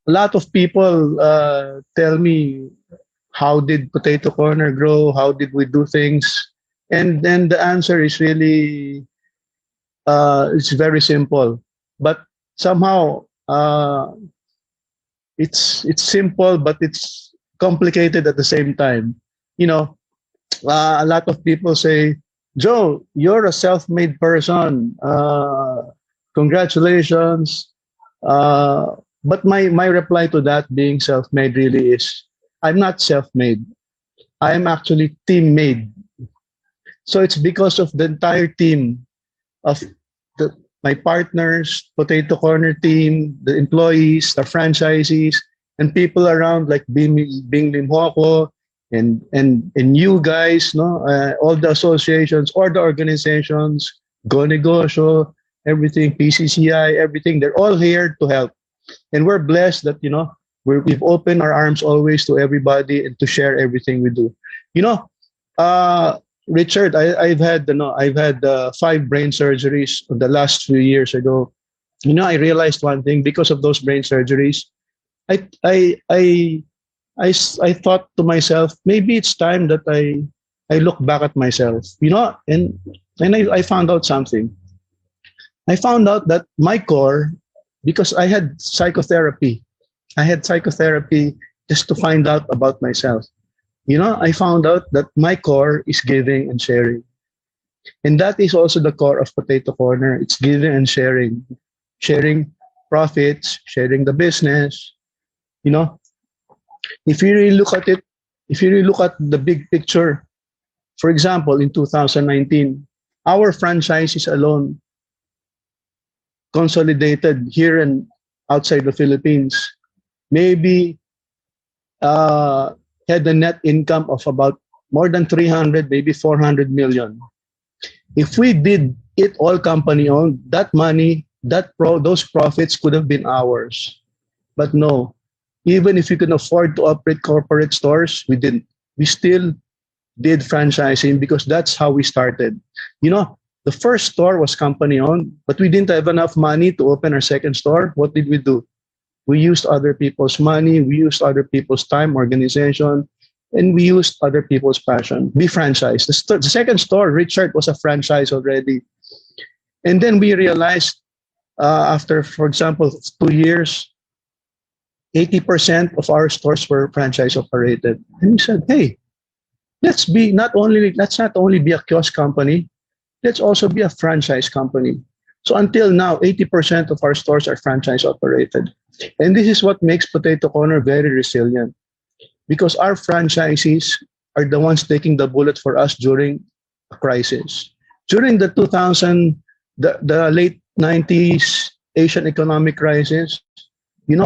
a lot of people tell me, how did Potato Corner grow? How did we do things? And then the answer is really, it's very simple. But somehow, it's simple, but it's complicated at the same time. You know, a lot of people say, Joe, you're a self-made person. Congratulations. But my reply to that, being self-made, really is, I'm not self-made. I'm actually team-made. So it's because of the entire team of my partners, Potato Corner team, the employees, the franchisees, and people around like Bing Lim Hoko, and you guys, no, all the associations or the organizations, Go Negosyo, everything, PCCI, everything, they're all here to help. And we're blessed that, we've opened our arms always to everybody and to share everything we do. You know, Richard, I've had 5 brain surgeries in the last few years ago. I realized one thing because of those brain surgeries. I I I I thought to myself, maybe it's time that I look back at myself. And I found out something. I found out that my core, because I had psychotherapy just to find out about myself. I found out that my core is giving and sharing. And that is also the core of Potato Corner. It's giving and sharing. Sharing profits, sharing the business. You know, if you really look at it, if you really look at the big picture, for example, in 2019, our franchises alone consolidated here and outside the Philippines, maybe had a net income of about more than 300, maybe 400 million. If we did it all company owned, that money, those profits could have been ours. But no, even if we could afford to operate corporate stores, we didn't. We still did franchising because that's how we started. The first store was company owned, but we didn't have enough money to open our second store. What did we do? We used other people's money, we used other people's time, organization, and we used other people's passion. We franchised. The second store, Richard, was a franchise already. And then we realized after, for example, 2 years, 80% of our stores were franchise operated. And we said, hey, let's not only be a kiosk company, let's also be a franchise company. So until now, 80% of our stores are franchise operated. And this is what makes Potato Corner very resilient, because our franchisees are the ones taking the bullet for us during a crisis. During the 2000, the late 90s Asian economic crisis,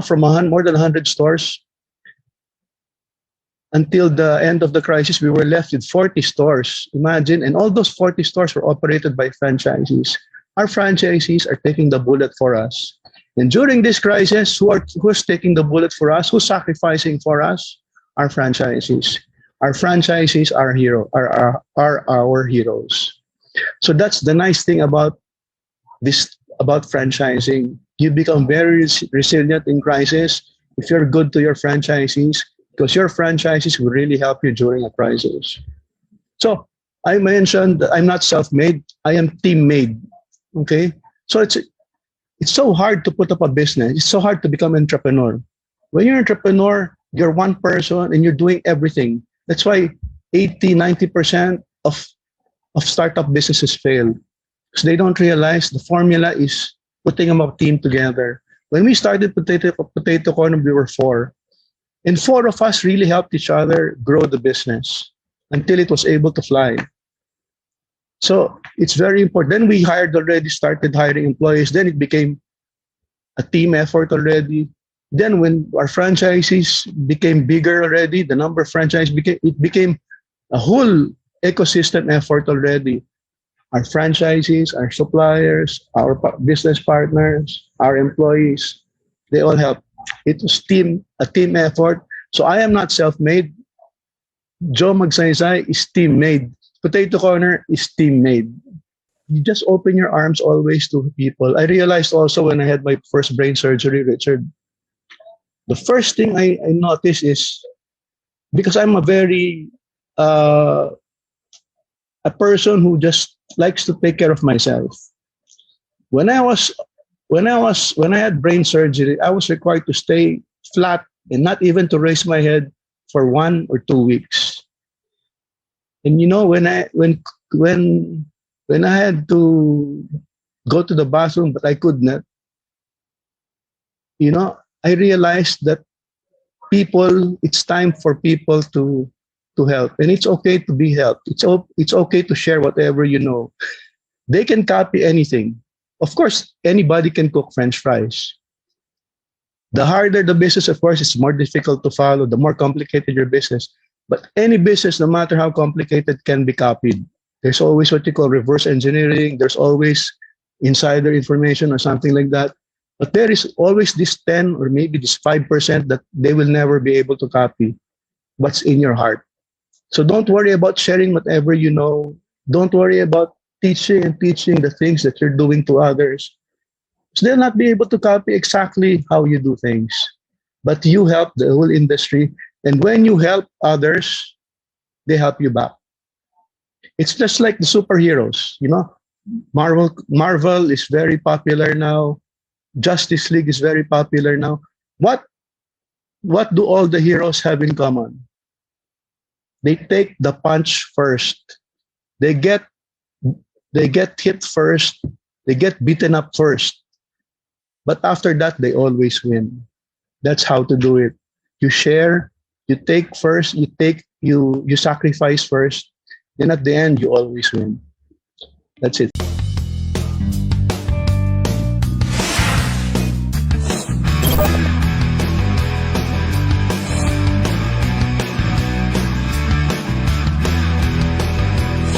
from more than 100 stores, until the end of the crisis, we were left with 40 stores. Imagine, and all those 40 stores were operated by franchisees. Our franchisees are taking the bullet for us. And during this crisis, who's taking the bullet for us? Who's sacrificing for us? Our franchisees. Our franchisees are our heroes. So that's the nice thing about franchising. You become very resilient in crisis if you're good to your franchisees, because your franchises will really help you during a crisis. So I mentioned that I'm not self-made, I am team-made. Okay? So it's so hard to put up a business. It's so hard to become an entrepreneur. When you're an entrepreneur, you're one person and you're doing everything. That's why 80-90% of startup businesses fail, because they don't realize the formula is putting a team together. When we started Potato Corner, we were 4. And 4 of us really helped each other grow the business until it was able to fly. So it's very important. Then we started hiring employees. Then it became a team effort already. Then when our franchises became bigger already, the number of franchises became a whole ecosystem effort already. Our franchisees, our suppliers, our business partners, our employees, they all help. It was a team effort. So I am not self-made. Joe Magsaysay is team-made. Potato Corner is team-made. You just open your arms always to people. I realized also when I had my first brain surgery, Richard, The first thing I notice is, because I'm a very uh, a person who just likes to take care of myself. When I was when I had brain surgery, I was required to stay flat and not even to raise my head for 1 or 2 weeks. And when I had to go to the bathroom but I could not, I realized that it's time for people to help, and it's okay to be helped. It's okay to share whatever you know. They can copy anything. Of course, anybody can cook French fries. The harder the business, of course, it's more difficult to follow, the more complicated your business. But any business, no matter how complicated, can be copied. There's always what you call reverse engineering. There's always insider information or something like that. But there is always this 10 or maybe this 5% that they will never be able to copy what's in your heart. So don't worry about sharing whatever you know. Don't worry about teaching the things that you're doing to others. So they'll not be able to copy exactly how you do things. But you help the whole industry. And when you help others, they help you back. It's just like the superheroes, Marvel is very popular now. Justice League is very popular now. What do all the heroes have in common? They take the punch first. They get hit first. They get beaten up first. But after that, they always win. That's how to do it. You share, you take first, you sacrifice first, and at the end, you always win. That's it.